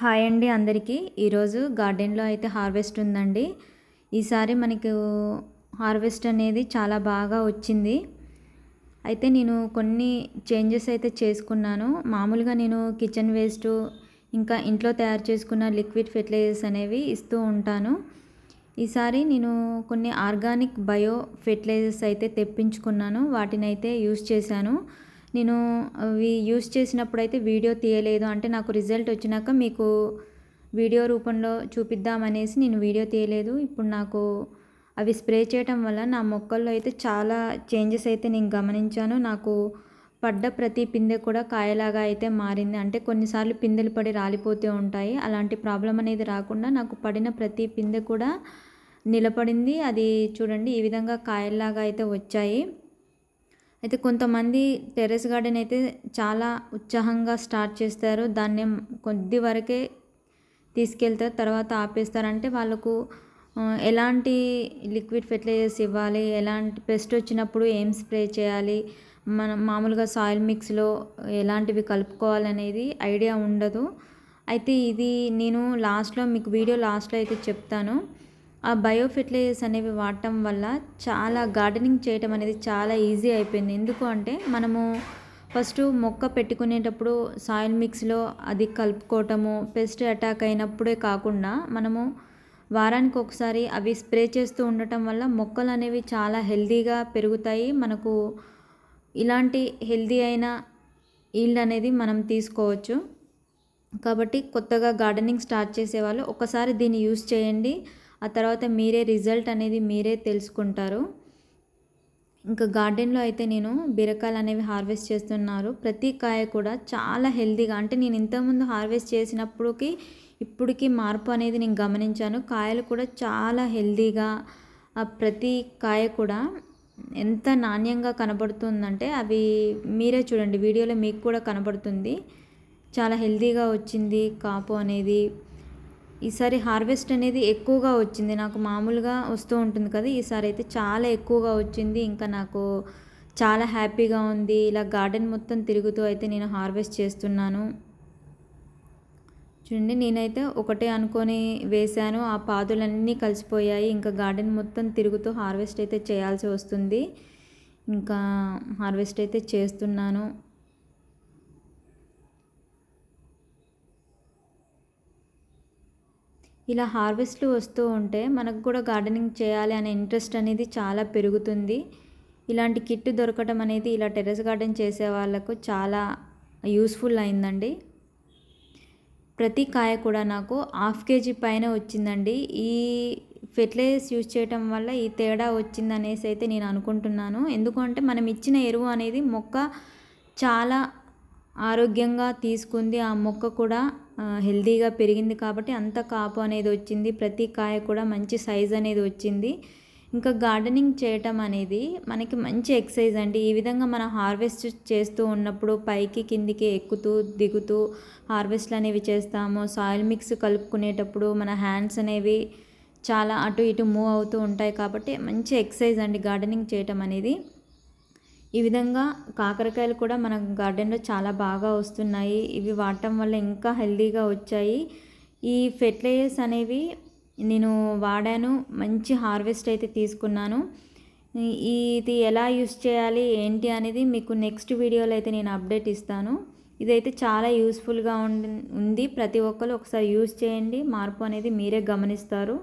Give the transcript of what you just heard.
Hi అండి అందరికీ. ఈరోజు గార్డెన్‌లో అయితే హార్వెస్ట్ ఉందండి. ఈసారి మనకు హార్వెస్ట్ అనేది చాలా బాగా వచ్చింది. అయితే నేను కొన్ని చేంజెస్ అయితే చేసుకున్నాను. మామూలుగా నేను కిచెన్ వేస్టు, ఇంకా ఇంట్లో తయారు చేసుకున్న లిక్విడ్ ఫెర్టిలైజర్స్ అనేవి ఇస్తూ ఉంటాను. ఈసారి నేను కొన్ని ఆర్గానిక్ బయో ఫెర్టిలైజర్స్ అయితే తెప్పించుకున్నాను. వాటినైతే యూజ్ చేశాను. నేను అవి యూజ్ చేసినప్పుడైతే వీడియో తీయలేదు. అంటే నాకు రిజల్ట్ వచ్చినాక మీకు వీడియో రూపంలో చూపిద్దామనేసి నేను వీడియో తీయలేదు. ఇప్పుడు నాకు అవి స్ప్రే చేయటం వల్ల నా మొక్కల్లో అయితే చాలా చేంజెస్ అయితే నేను గమనించాను. నాకు పడ్డ ప్రతి పిందె కూడా కాయలాగా అయితే మారింది. అంటే కొన్నిసార్లు పిందెలు పడి రాలిపోతూ ఉంటాయి. అలాంటి ప్రాబ్లం అనేది రాకుండా నాకు పడిన ప్రతి పిందె కూడా నిలబడింది. అది చూడండి ఈ విధంగా కాయల్లాగా అయితే వచ్చాయి. అయితే కొంతమంది టెర్రస్ గార్డెన్ అయితే చాలా ఉత్సాహంగా స్టార్ట్ చేస్తారు. దాన్ని కొద్ది వరకే తీసుకెళ్తారు, తర్వాత ఆపేస్తారు. అంటే వాళ్ళకు ఎలాంటి లిక్విడ్ ఫెర్టిలైజర్స్ ఇవ్వాలి, ఎలాంటి పెస్ట్ వచ్చినప్పుడు ఏం స్ప్రే చేయాలి, మనం మామూలుగా సాయిల్ మిక్స్లో ఎలాంటివి కలుపుకోవాలనేది ఐడియా ఉండదు. అయితే ఇది నేను లాస్ట్లో మీకు వీడియో లాస్ట్లో అయితే చెప్తాను. ఆ బయో ఫెర్టిలైజర్స్ అనేవి వాడటం వల్ల చాలా గార్డెనింగ్ చేయటం అనేది చాలా ఈజీ అయిపోయింది. ఎందుకు అంటే మనము ఫస్ట్ మొక్క పెట్టుకునేటప్పుడు సాయిల్ మిక్స్లో అది కలుపుకోవటము, పెస్ట్ అటాక్ అయినప్పుడే కాకుండా మనము వారానికి ఒకసారి అవి స్ప్రే చేస్తూ ఉండటం వల్ల మొక్కలు అనేవి చాలా హెల్తీగా పెరుగుతాయి. మనకు ఇలాంటి హెల్తీ అయిన ఈల్డ్ అనేది మనం తీసుకోవచ్చు. కాబట్టి కొత్తగా గార్డెనింగ్ స్టార్ట్ చేసేవాళ్ళు ఒకసారి దీన్ని యూస్ చేయండి. ఆ తర్వాత మీరే రిజల్ట్ అనేది మీరే తెలుసుకుంటారు. ఇంకా గార్డెన్‌లో అయితే నేను బీరకాయలు అనేవి హార్వెస్ట్ చేస్తున్నారు. ప్రతి కాయ కూడా చాలా హెల్తీగా, అంటే నేను ఇంతకుముందు హార్వెస్ట్ చేసినప్పుడుకి ఇప్పటికి మార్పు అనేది నేను గమనించాను. కాయలు కూడా చాలా హెల్తీగా, ప్రతి కాయ కూడా ఎంత నాణ్యంగా కనబడుతుందంటే అవి మీరే చూడండి, వీడియోలో మీకు కూడా కనబడుతుంది. చాలా హెల్తీగా వచ్చింది కాపు అనేది. ఈసారి హార్వెస్ట్ అనేది ఎక్కువగా వచ్చింది. నాకు మామూలుగా వస్తూ ఉంటుంది కదా, ఈసారి అయితే చాలా ఎక్కువగా వచ్చింది. ఇంకా నాకు చాలా హ్యాపీగా ఉంది. ఇలా గార్డెన్ మొత్తం తిరుగుతూ అయితే నేను హార్వెస్ట్ చేస్తున్నాను. చూడండి, నేనైతే ఒకటే అనుకొని వేశాను, ఆ పాదులన్నీ కలిసిపోయాయి. ఇంకా గార్డెన్ మొత్తం తిరుగుతూ హార్వెస్ట్ అయితే చేయాల్సి వస్తుంది. ఇంకా హార్వెస్ట్ అయితే చేస్తున్నాను. ఇలా హార్వెస్ట్లు వస్తూ ఉంటే మనకు కూడా గార్డెనింగ్ చేయాలి అనే ఇంట్రెస్ట్ అనేది చాలా పెరుగుతుంది. ఇలాంటి కిట్ దొరకటం అనేది ఇలా టెర్రస్ గార్డెన్ చేసే వాళ్ళకు చాలా యూస్ఫుల్ అయిందండి. ప్రతి కాయ కూడా నాకు 1/2 kg పైన వచ్చిందండి. ఈ ఫెర్టిలైజర్స్ యూజ్ చేయటం వల్ల ఈ తేడా వచ్చిందనేసి అయితే నేను అనుకుంటున్నాను. ఎందుకంటే మనం ఇచ్చిన ఎరువు అనేది మొక్క చాలా ఆరోగ్యంగా తీసుకుంది. ఆ మొక్క కూడా హెల్తీగా పెరిగింది కాబట్టి అంత కాపు అనేది వచ్చింది. ప్రతి కాయ కూడా మంచి సైజ్ అనేది వచ్చింది. ఇంకా గార్డెనింగ్ చేయటం అనేది మనకి మంచి ఎక్సర్సైజ్ అండి. ఈ విధంగా మనం హార్వెస్ట్ చేస్తూ ఉన్నప్పుడు పైకి కిందికి ఎక్కుతూ దిగుతూ హార్వెస్ట్లు అనేవి చేస్తాము. సాయిల్ మిక్స్ కలుపుకునేటప్పుడు మన హ్యాండ్స్ అనేవి చాలా అటు ఇటు మూవ్ అవుతూ ఉంటాయి. కాబట్టి మంచి ఎక్సర్సైజ్ అండి గార్డెనింగ్ చేయటం అనేది. ఈ విధంగా కాకరకాయలు కూడా మన గార్డెన్లో చాలా బాగా వస్తున్నాయి. ఇవి వాడటం వల్ల ఇంకా హెల్తీగా వచ్చాయి. ఈ ఫెర్టిలైజర్స్ అనేవి నేను వాడాను, మంచి హార్వెస్ట్ అయితే తీసుకున్నాను. ఇది ఎలా యూస్ చేయాలి ఏంటి అనేది మీకు నెక్స్ట్ వీడియోలో అయితే నేను అప్డేట్ ఇస్తాను. ఇదైతే చాలా యూస్ఫుల్గా ఉంది. ప్రతి ఒక్కరు ఒకసారి యూస్ చేయండి, మార్పు అనేది మీరే గమనిస్తారు.